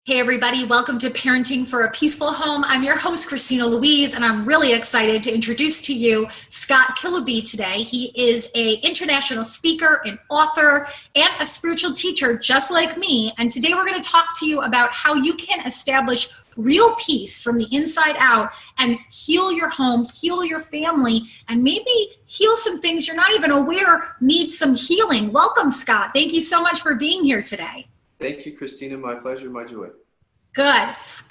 Hey everybody, welcome to Parenting for a Peaceful Home. I'm your host, Christina Louise, and I'm really excited to introduce to you Scott Kiloby today. He is an international speaker, an author, and a spiritual teacher just like me. And today we're going to talk to you about how you can establish real peace from the inside out and heal your home, heal your family, and maybe heal some things you're not even aware need some healing. Welcome, Scott. Thank you so much for being here today. Thank you, Christina. My pleasure, my joy. Good.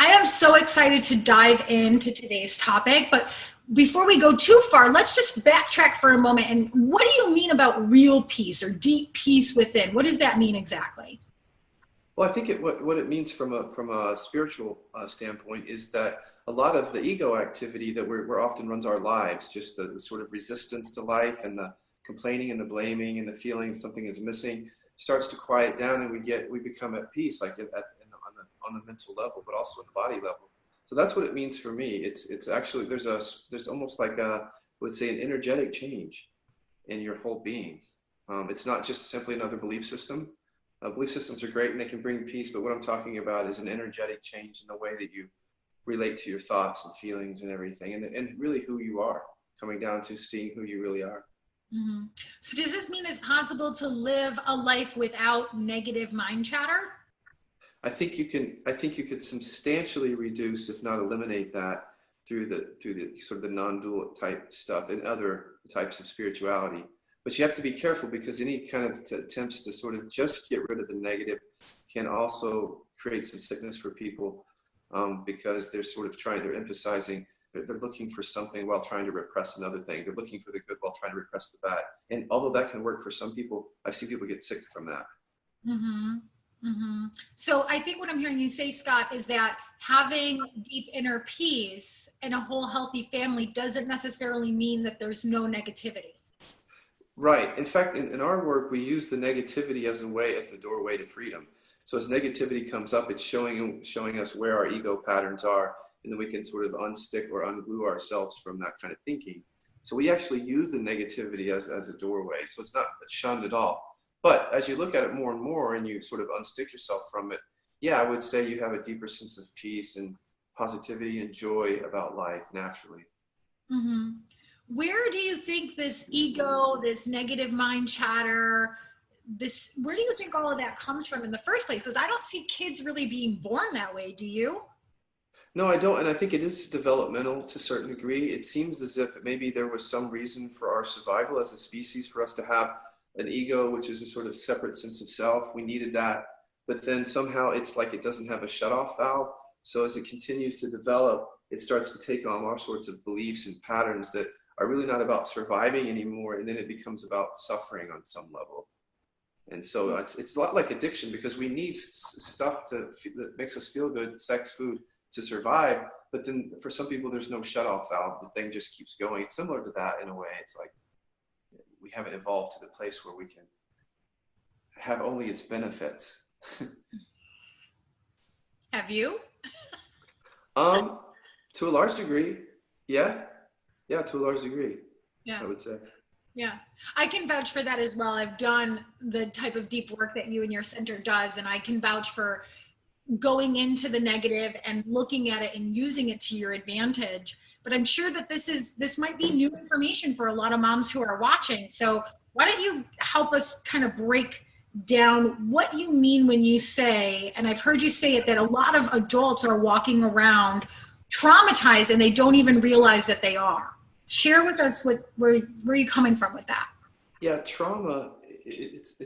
I am so excited to dive into today's topic, but before we go too far, let's just backtrack for a moment. And what do you mean about real peace or deep peace within? What does that mean exactly? Well, I think what it means from a spiritual standpoint is that a lot of the ego activity that we're often runs our lives, just the sort of resistance to life and the complaining and the blaming and the feeling something is missing, starts to quiet down, and we become at peace, like on the mental level, but also at the body level. So that's what it means for me. It's actually there's almost like I would say an energetic change in your whole being. It's not just simply another belief system. Belief systems are great and they can bring peace, but what I'm talking about is an energetic change in the way that you relate to your thoughts and feelings and everything, and really who you are, coming down to seeing who you really are. Mm-hmm. So does this mean it's possible to live a life without negative mind chatter? I think you could substantially reduce, if not eliminate, that through the sort of the non-dual type stuff and other types of spirituality. But you have to be careful, because any kind of attempts to sort of just get rid of the negative can also create some sickness for people, because they're emphasizing, they're looking for something while trying to repress another thing. They're looking for the good while trying to repress the bad. And although that can work for some people, I've seen people get sick from that. Mm-hmm. Mm-hmm. So I think what I'm hearing you say, Scott, is that having deep inner peace and a whole healthy family doesn't necessarily mean that there's no negativity. Right. In fact, in our work, we use the negativity as the doorway to freedom. So as negativity comes up, it's showing us where our ego patterns are, and then we can sort of unstick or unglue ourselves from that kind of thinking. So we actually use the negativity as a doorway. So it's not shunned at all. But as you look at it more and more and you sort of unstick yourself from it, yeah, I would say you have a deeper sense of peace and positivity and joy about life naturally. Mm-hmm. Where do you think this ego, this negative mind chatter, where do you think all of that comes from in the first place? Because I don't see kids really being born that way. Do you? No, I don't. And I think it is developmental to a certain degree. It seems as if maybe there was some reason for our survival as a species for us to have an ego, which is a sort of separate sense of self. We needed that. But then somehow it's like it doesn't have a shutoff valve. So as it continues to develop, it starts to take on all sorts of beliefs and patterns that are really not about surviving anymore. And then it becomes about suffering on some level. And so it's a lot like addiction, because we need stuff that makes us feel good, sex, food, to survive. But then for some people, there's no shut-off valve. The thing just keeps going. It's similar to that in a way. It's like we haven't evolved to the place where we can have only its benefits. Have you? To a large degree, yeah. Yeah, to a large degree, Yeah. I would say. Yeah, I can vouch for that as well. I've done the type of deep work that you and your center does, and I can vouch for going into the negative and looking at it and using it to your advantage. But I'm sure that this might be new information for a lot of moms who are watching. So why don't you help us kind of break down what you mean when you say, and I've heard you say it, that a lot of adults are walking around traumatized and they don't even realize that they are. Share with us where you're coming from with that. Yeah, trauma, it's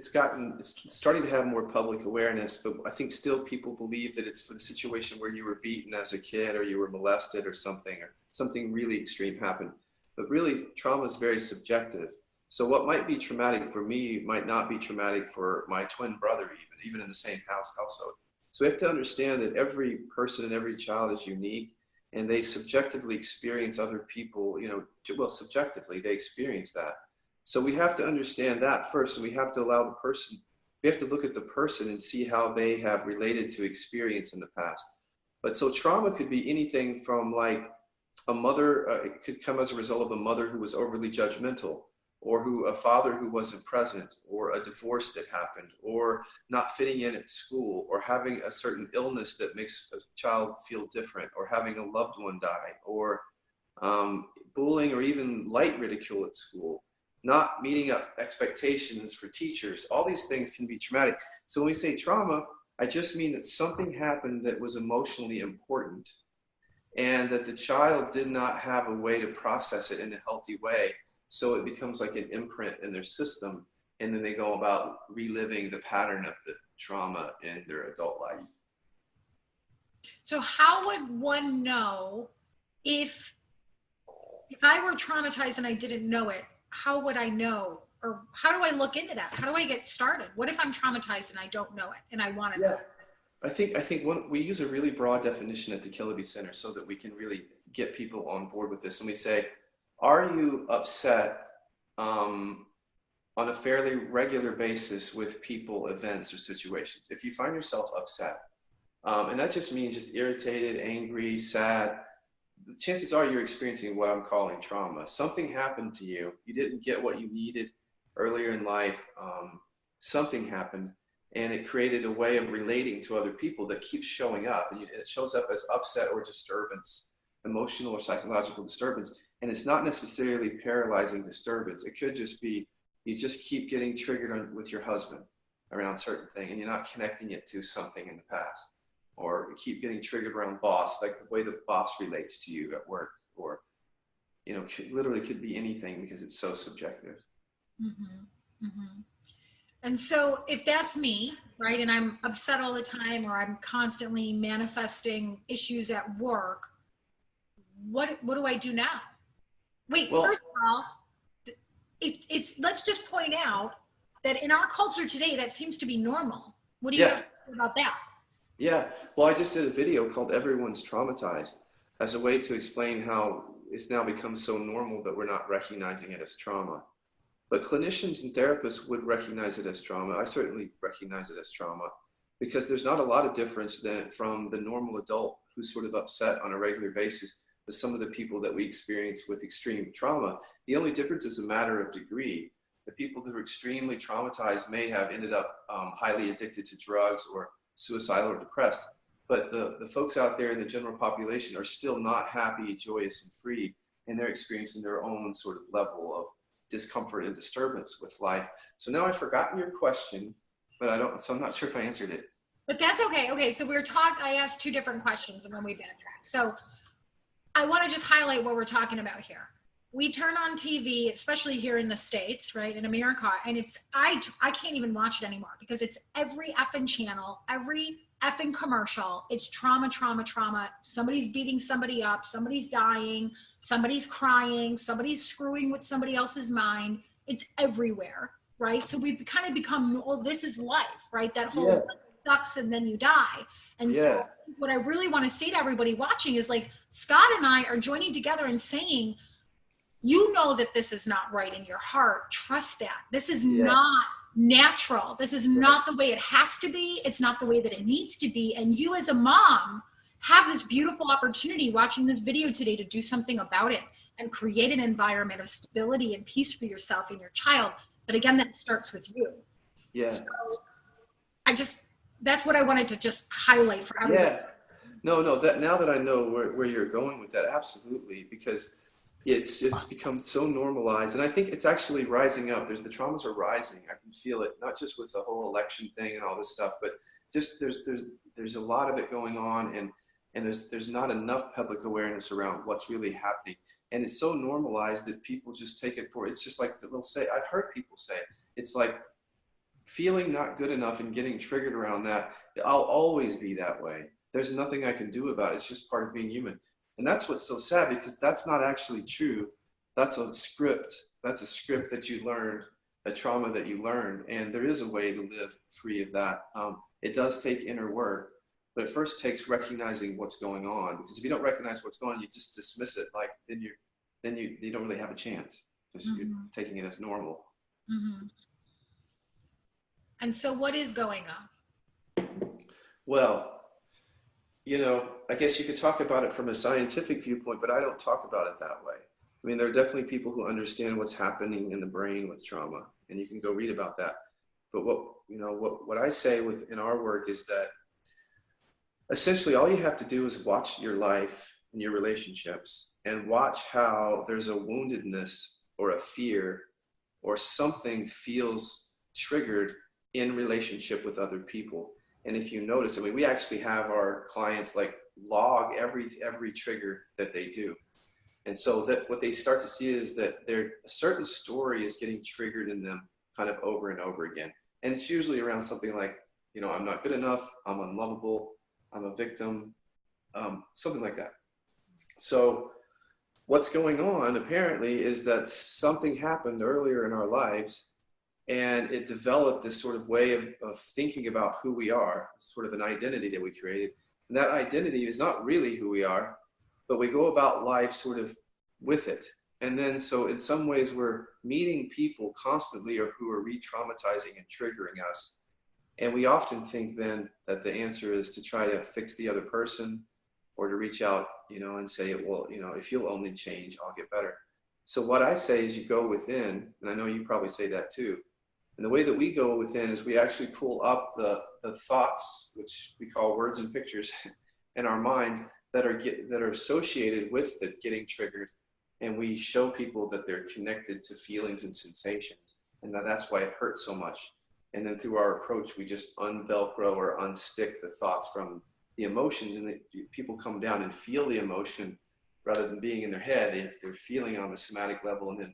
starting to have more public awareness, but I think still people believe that it's for the situation where you were beaten as a kid or you were molested or something really extreme happened. But really, trauma is very subjective. So what might be traumatic for me might not be traumatic for my twin brother, even in the same household. So we have to understand that every person and every child is unique, and they subjectively experience other people, well, subjectively, they experience that. So we have to understand that first, and we have to we have to look at the person and see how they have related to experience in the past. But so trauma could be anything from like a mother, it could come as a result of a mother who was overly judgmental, or a father who wasn't present, or a divorce that happened, or not fitting in at school, or having a certain illness that makes a child feel different, or having a loved one die, or bullying or even light ridicule at school, not meeting up expectations for teachers. All these things can be traumatic. So when we say trauma, I just mean that something happened that was emotionally important, and that the child did not have a way to process it in a healthy way. So it becomes like an imprint in their system, and then they go about reliving the pattern of the trauma in their adult life. So how would one know if I were traumatized and I didn't know it? How would I know? Or how do I look into that? How do I get started? What if I'm traumatized and I don't know it and I want to know? I think we use a really broad definition at the Killaby Center so that we can really get people on board with this. And we say, are you upset on a fairly regular basis with people, events, or situations? If you find yourself upset, and that just means just irritated, angry, sad, chances are you're experiencing what I'm calling trauma. Something happened to you. You didn't get what you needed earlier in life. Something happened, and it created a way of relating to other people that keeps showing up. And it shows up as upset or disturbance, emotional or psychological disturbance. And it's not necessarily paralyzing disturbance. It could just be you just keep getting triggered with your husband around certain thing, and you're not connecting it to something in the past. Or you keep getting triggered around boss, like the way the boss relates to you at work, or literally could be anything because it's so subjective. Mm-hmm. Mm-hmm. And so if that's me, right, and I'm upset all the time, or I'm constantly manifesting issues at work, what do I do now? Wait, well, first of all, it's let's just point out that in our culture today, that seems to be normal. What do you think about that? Yeah, well, I just did a video called Everyone's Traumatized as a way to explain how it's now become so normal that we're not recognizing it as trauma. But clinicians and therapists would recognize it as trauma. I certainly recognize it as trauma because there's not a lot of difference from the normal adult who's sort of upset on a regular basis to some of the people that we experience with extreme trauma. The only difference is a matter of degree. The people that are extremely traumatized may have ended up highly addicted to drugs or suicidal or depressed. But the folks out there in the general population are still not happy, joyous, and free, and they're experiencing their own sort of level of discomfort and disturbance with life. So now I've forgotten your question, but I'm not sure if I answered it. But that's okay. Okay, so I asked two different questions and then we backtracked. So I want to just highlight what we're talking about here. We turn on TV, especially here in the States, right, in America, and I can't even watch it anymore because it's every effing channel, every effing commercial. It's trauma, trauma, trauma. Somebody's beating somebody up, somebody's dying, somebody's crying, somebody's screwing with somebody else's mind. It's everywhere, right? So we've kind of become, this is life, right? That whole sucks and then you die. And so what I really want to say to everybody watching is like, Scott and I are joining together and saying, you know that this is not right in your heart. Trust that. This is not natural. This is not the way it has to be. It's not the way that it needs to be. And you as a mom have this beautiful opportunity watching this video today to do something about it and create an environment of stability and peace for yourself and your child. But again, that starts with you. Yeah. So that's what I wanted to just highlight for everyone. Yeah. No, now that I know where you're going with that, absolutely, because it's become so normalized, and I think it's actually rising up. The traumas are rising. I can feel it, not just with the whole election thing and all this stuff, but just there's a lot of it going on, and there's not enough public awareness around what's really happening, and it's so normalized that people just take it for. It's just like they'll say. I've heard people say it's like feeling not good enough and getting triggered around that. I'll always be that way. There's nothing I can do about it. It's just part of being human. And that's what's so sad, because that's not actually true. That's a script. That's a script that you learned, a trauma that you learned. And there is a way to live free of that. It does take inner work, but it first takes recognizing what's going on. Because if you don't recognize what's going on, you just dismiss it. Like then you don't really have a chance because you're taking it as normal. Mm-hmm. And so what is going on? Well, I guess you could talk about it from a scientific viewpoint, but I don't talk about it that way. I mean, there are definitely people who understand what's happening in the brain with trauma, and you can go read about that. But what I say in our work is that essentially all you have to do is watch your life and your relationships and watch how there's a woundedness or a fear or something feels triggered in relationship with other people. And if you notice, I mean, we actually have our clients like log every trigger that they do. And so that what they start to see is that a certain story is getting triggered in them kind of over and over again. And it's usually around something like, I'm not good enough, I'm unlovable, I'm a victim, something like that. So what's going on apparently is that something happened earlier in our lives, and it developed this sort of way of thinking about who we are, sort of an identity that we created. And that identity is not really who we are, but we go about life sort of with it. And then so in some ways we're meeting people constantly or who are re-traumatizing and triggering us. And we often think then that the answer is to try to fix the other person or to reach out, and say, well, if you'll only change, I'll get better. So what I say is you go within, and I know you probably say that too. And the way that we go within is we actually pull up the thoughts, which we call words and pictures in our minds that are associated with the getting triggered. And we show people that they're connected to feelings and sensations. And that's why it hurts so much. And then through our approach, we just unvelcro or unstick the thoughts from the emotions, and people come down and feel the emotion rather than being in their head. They're feeling it on the somatic level and then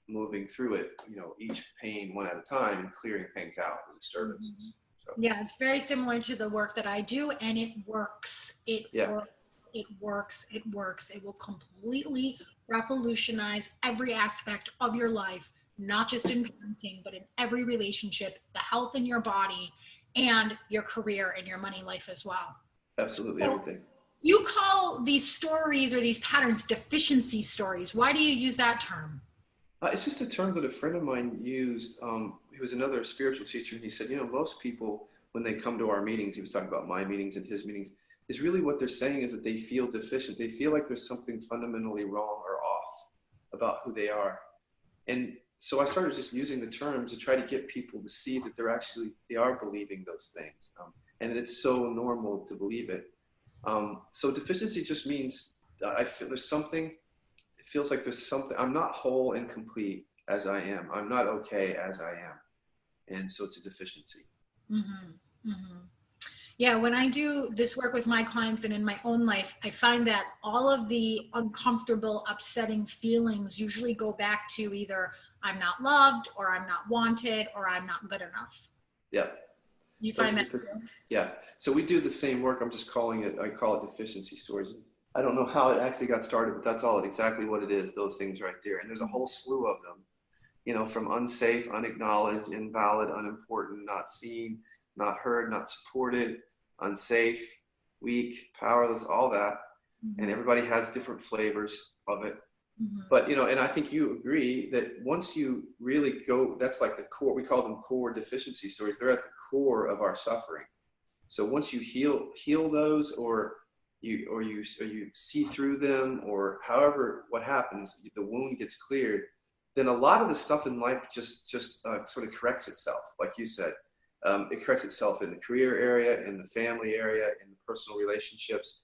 moving through it, each pain one at a time and clearing things out, the disturbances. So. Yeah, it's very similar to the work that I do, and it works. It works. It will completely revolutionize every aspect of your life, not just in parenting, but in every relationship, the health in your body, and your career and your money life as well. Absolutely, everything. You call these stories or these patterns deficiency stories. Why do you use that term? It's just a term that a friend of mine used. He was another spiritual teacher, and he said, most people, when they come to our meetings, he was talking about my meetings and his meetings, is really what they're saying is that they feel deficient. They feel like there's something fundamentally wrong or off about who they are. And so I started just using the term to try to get people to see that they are believing those things. And it's so normal to believe it. So deficiency just means I feel there's something, it feels like there's something, I'm not whole and complete as I am. I'm not okay as I am. And so it's a deficiency. Mm-hmm. Mm-hmm. Yeah, when I do this work with my clients and in my own life, I find that all of the uncomfortable, upsetting feelings usually go back to either I'm not loved, or I'm not wanted, or I'm not good enough. Yeah. You find that? Yeah. So we do the same work. I call it deficiency stories. I don't know how it actually got started, but that's exactly what it is. Those things right there. And there's a whole slew of them, from unsafe, unacknowledged, invalid, unimportant, not seen, not heard, not supported, unsafe, weak, powerless, all that. Mm-hmm. And everybody has different flavors of it. Mm-hmm. But, and I think you agree that once you really go, that's like the core, we call them core deficiency stories. They're at the core of our suffering. So once you heal those, or you see through them, or however, what happens, the wound gets cleared, then a lot of the stuff in life just sort of corrects itself. Like you said, it corrects itself in the career area, in the family area, in the personal relationships.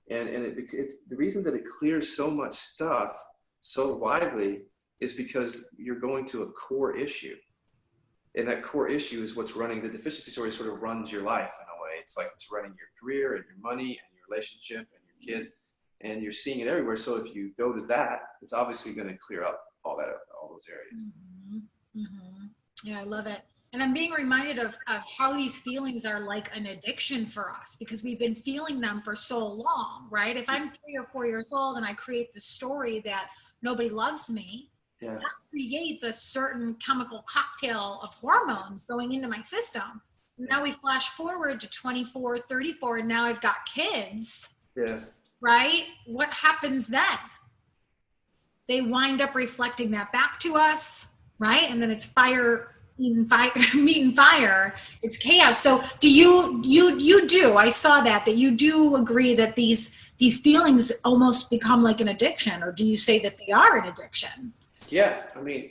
And the reason that it clears so much stuff so widely is because you're going to a core issue. And that core issue is what's running the deficiency story, sort of runs your life in a way. It's like it's running your career and your money and your relationship and your kids, and you're seeing it everywhere. So if you go to that, it's obviously going to clear up all those areas. Mm-hmm. Mm-hmm. Yeah, I love it. And I'm being reminded of how these feelings are like an addiction for us, because we've been feeling them for so long, right? If I'm 3 or 4 years old and I create the story that nobody loves me, that creates a certain chemical cocktail of hormones going into my system. And now we flash forward to 24, 34, and now I've got kids, right? What happens then? They wind up reflecting that back to us, right? And then it's fire meat and fire. It's chaos. So do you do, I saw that you do agree that these feelings almost become like an addiction, or do you say that they are an addiction? Yeah, I mean,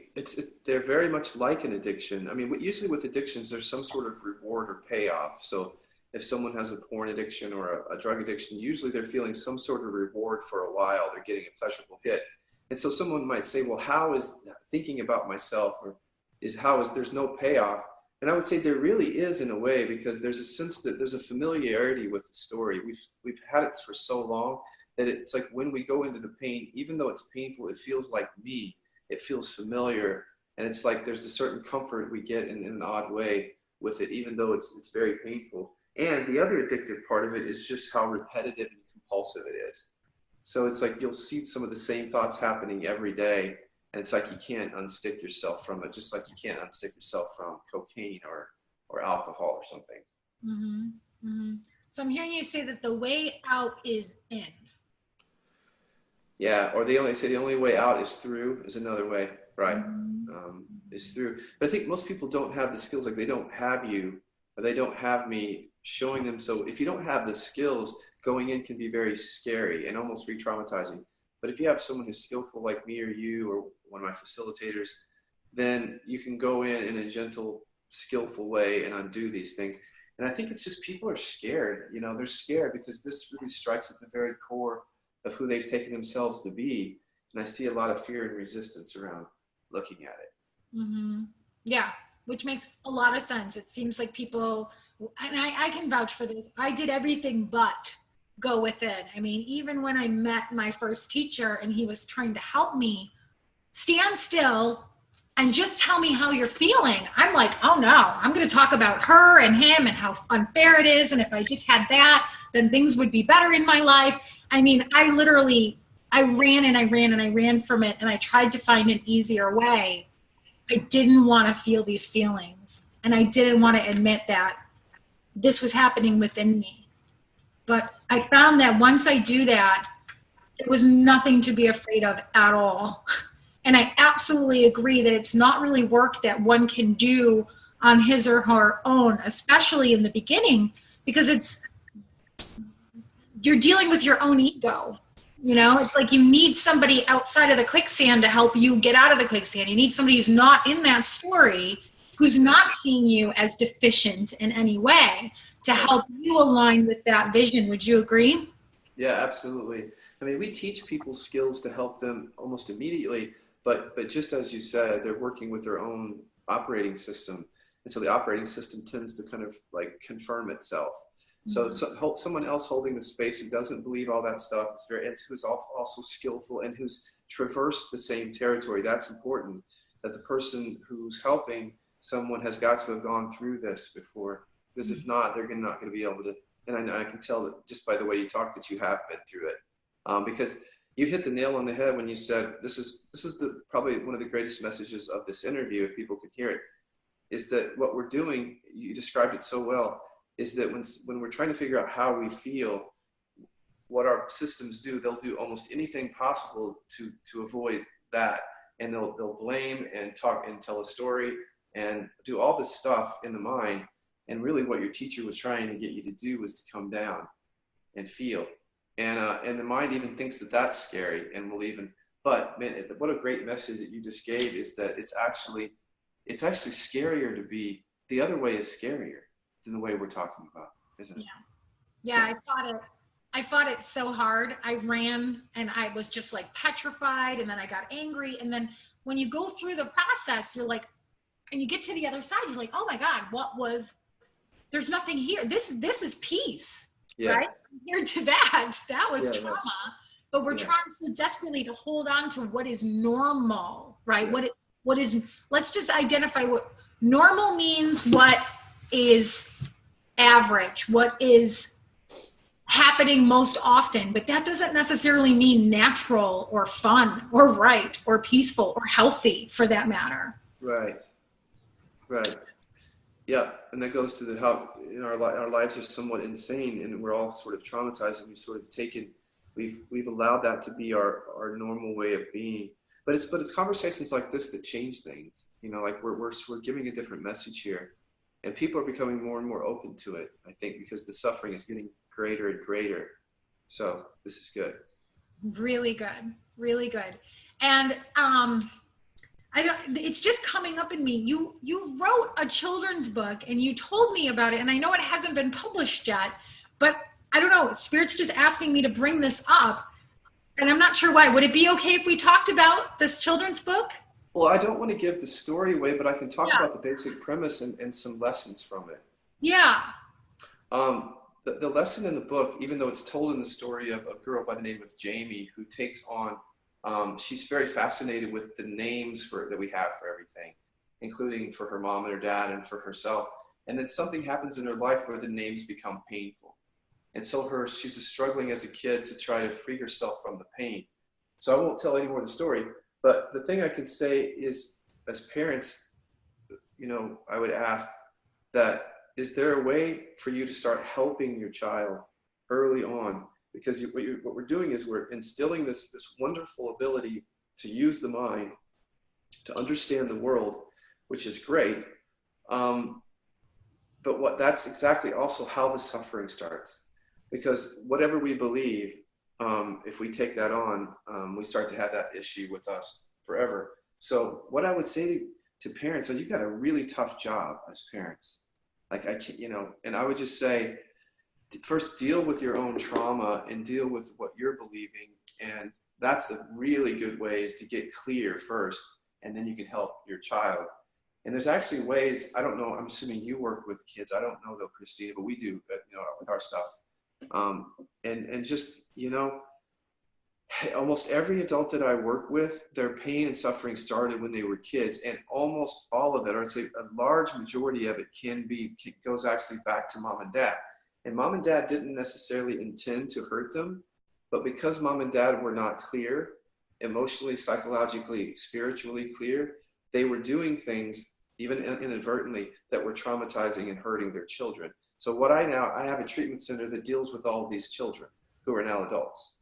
they're very much like an addiction. I mean, usually with addictions, there's some sort of reward or payoff. So if someone has a porn addiction or a drug addiction, usually they're feeling some sort of reward for a while. They're getting a pleasurable hit. And so someone might say, well, how is thinking about myself, or there's no payoff? And I would say there really is, in a way, because there's a sense that there's a familiarity with the story. We've had it for so long that it's like when we go into the pain, even though it's painful, it feels like me. It feels familiar, and it's like there's a certain comfort we get in an odd way with it, even though it's very painful. And the other addictive part of it is just how repetitive and compulsive it is. So it's like you'll see some of the same thoughts happening every day, and it's like you can't unstick yourself from it, just like you can't unstick yourself from cocaine or alcohol or something. Mm-hmm. Mm-hmm. So I'm hearing you say that the way out is in. Yeah, or they only say the only way out is through is another way, right? Is through. But I think most people don't have the skills, like they don't have you, or they don't have me showing them. So if you don't have the skills, going in can be very scary and almost re-traumatizing. But if you have someone who's skillful like me or you or one of my facilitators, then you can go in a gentle, skillful way and undo these things. And I think it's just people are scared. You know, they're scared because this really strikes at the very core of who they've taken themselves to be. And I see a lot of fear and resistance around looking at it. Mm-hmm. Yeah, which makes a lot of sense. It seems like people, and I can vouch for this, I did everything but go with it. I mean, even when I met my first teacher and he was trying to help me, stand still and just tell me how you're feeling. I'm like, oh no, I'm going to talk about her and him and how unfair it is. And if I just had that, then things would be better in my life. I mean, I ran and I ran and I ran from it, and I tried to find an easier way. I didn't want to feel these feelings, and I didn't want to admit that this was happening within me. But I found that once I do that, there was nothing to be afraid of at all. And I absolutely agree that it's not really work that one can do on his or her own, especially in the beginning, because you're dealing with your own ego. You know, it's like you need somebody outside of the quicksand to help you get out of the quicksand. You need somebody who's not in that story, who's not seeing you as deficient in any way, to help you align with that vision. Would you agree? Yeah, absolutely. I mean, we teach people skills to help them almost immediately, but just as you said, they're working with their own operating system. And so the operating system tends to kind of like confirm itself. So someone else holding the space who doesn't believe all that stuff and who's also skillful and who's traversed the same territory. That's important, that the person who's helping someone has got to have gone through this before, because if not, they're not going to be able to. And I can tell that just by the way you talk that you have been through it, because you hit the nail on the head when you said this is probably one of the greatest messages of this interview, if people could hear it, is that what we're doing, you described it so well, is that when we're trying to figure out how we feel, what our systems do, they'll do almost anything possible to avoid that. And they'll blame and talk and tell a story and do all this stuff in the mind. And really what your teacher was trying to get you to do was to come down and feel. And the mind even thinks that that's scary and will even, but man, what a great message that you just gave, is that it's actually scarier to be, the other way is scarier than the way we're talking about, isn't it? Yeah, I fought it so hard. I ran and I was just like petrified, and then I got angry. And then when you go through the process, you're like, and you get to the other side, you're like, oh my God, there's nothing here. This is peace, right? Compared to that was trauma. But we're trying so desperately to hold on to what is normal, right? What is, let's just identify what normal means, what is average, what is happening most often, but that doesn't necessarily mean natural or fun or right or peaceful or healthy, for that matter. Right. Yeah, and that goes to how our lives are somewhat insane, and we're all sort of traumatized, and we've allowed that to be our normal way of being. But it's conversations like this that change things. You know, like we're giving a different message here, and people are becoming more and more open to it. I think because the suffering is getting greater and greater. So this is good. Really good, really good. And I don't, it's just coming up in me. You wrote a children's book and you told me about it, and I know it hasn't been published yet, but I don't know, Spirit's just asking me to bring this up, and I'm not sure why. Would it be okay if we talked about this children's book? Well, I don't want to give the story away, but I can talk Yeah. about the basic premise and some lessons from it. Yeah. The lesson in the book, even though it's told in the story of a girl by the name of Jamie who takes on, she's very fascinated with the names that we have for everything, including for her mom and her dad and for herself. And then something happens in her life where the names become painful. And so she's struggling as a kid to try to free herself from the pain. So I won't tell any more of the story, but the thing I can say is, as parents, you know, I would ask that, is there a way for you to start helping your child early on? Because what we're doing is we're instilling this wonderful ability to use the mind, to understand the world, which is great. But that's exactly also how the suffering starts. Because whatever we believe, if we take that on, we start to have that issue with us forever. So what I would say to parents, so you've got a really tough job as parents. Like I can't, you know, and I would just say, first deal with your own trauma and deal with what you're believing. And that's a really good ways to get clear first, and then you can help your child. And there's actually ways, I don't know, I'm assuming you work with kids. I don't know though, Christina, but we do, you know, with our stuff. And just, you know, almost every adult that I work with, their pain and suffering started when they were kids, and almost all of it, or I'd say a large majority of it goes actually back to mom and dad. And mom and dad didn't necessarily intend to hurt them, but because mom and dad were not clear, emotionally, psychologically, spiritually clear, they were doing things, even inadvertently, that were traumatizing and hurting their children. So I have a treatment center that deals with all of these children who are now adults.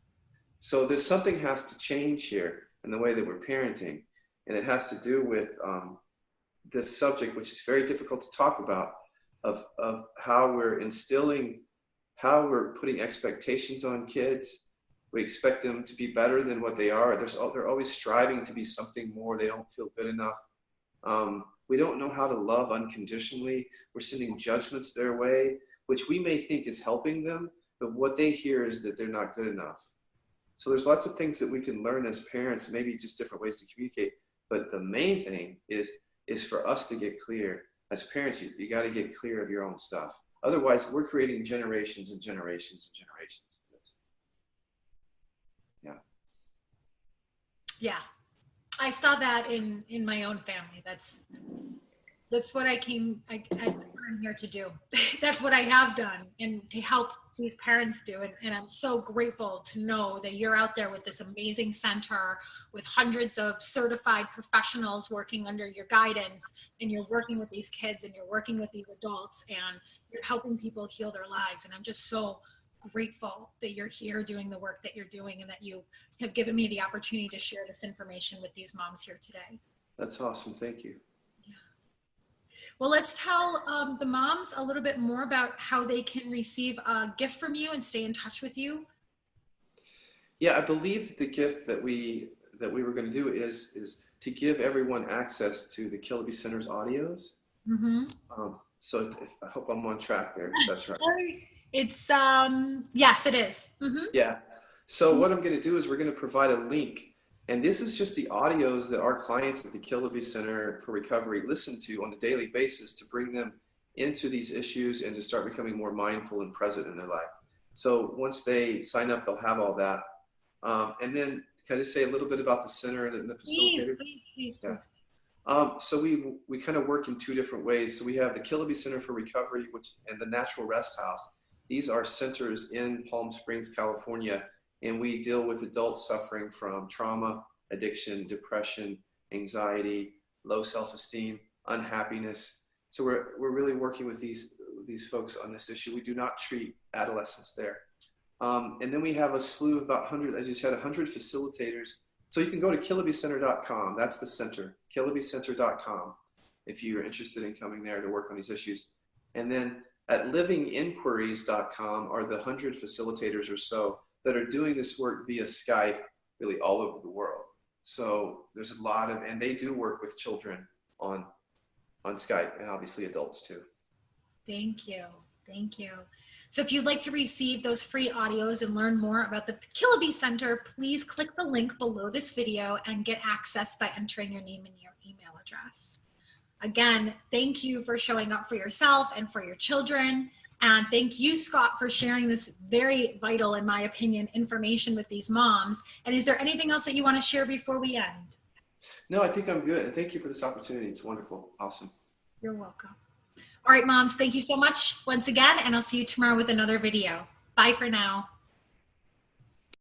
So there's something has to change here in the way that we're parenting. And it has to do with this subject, which is very difficult to talk about, of how we're putting expectations on kids. We expect them to be better than what they are. They're always striving to be something more. They don't feel good enough. We don't know how to love unconditionally. We're sending judgments their way, which we may think is helping them, but what they hear is that they're not good enough. So there's lots of things that we can learn as parents, maybe just different ways to communicate. But the main thing is for us to get clear. As parents, you got to get clear of your own stuff. Otherwise, we're creating generations and generations and generations of this. Yeah. Yeah. I saw that in my own family. That's what I'm here to do. That's what I have done, and to help these parents do. And I'm so grateful to know that you're out there with this amazing center with hundreds of certified professionals working under your guidance, and you're working with these kids and you're working with these adults, and you're helping people heal their lives. And I'm just so grateful that you're here doing the work that you're doing, and that you have given me the opportunity to share this information with these moms here today. That's awesome. Thank you. Well, let's tell the moms a little bit more about how they can receive a gift from you and stay in touch with you. Yeah, I believe the gift that we were going to do is to give everyone access to the Killaby Center's audios. Mm-hmm. So I hope I'm on track there. That's right. It's yes, it is. Mm-hmm. Yeah. So what I'm going to do is we're going to provide a link. And this is just the audios that our clients at the Killaby Center for Recovery listen to on a daily basis to bring them into these issues and to start becoming more mindful and present in their life. So once they sign up, they'll have all that. And then can I just say a little bit about the center and the facilitators? Please. Yeah. So we kind of work in two different ways. So we have the Killaby Center for Recovery, and the Natural Rest House. These are centers in Palm Springs, California. And we deal with adults suffering from trauma, addiction, depression, anxiety, low self-esteem, unhappiness. So we're really working with these folks on this issue. We do not treat adolescents there. And then we have a slew of about 100, I just had 100 facilitators So you can go to KillabyCenter.com. That's the center, KillabyCenter.com, if you're interested in coming there to work on these issues. And then at livinginquiries.com are the 100 facilitators or so that are doing this work via Skype really all over the world. So there's a lot of, and they do work with children on Skype, and obviously adults too. Thank you. Thank you. So if you'd like to receive those free audios and learn more about the Killaby Center, please click the link below this video and get access by entering your name and your email address. Again, thank you for showing up for yourself and for your children. And thank you, Scott, for sharing this very vital, in my opinion, information with these moms. And is there anything else that you want to share before we end? No, I think I'm good. And thank you for this opportunity. It's wonderful. Awesome. You're welcome. All right, moms, thank you so much once again, and I'll see you tomorrow with another video. Bye for now.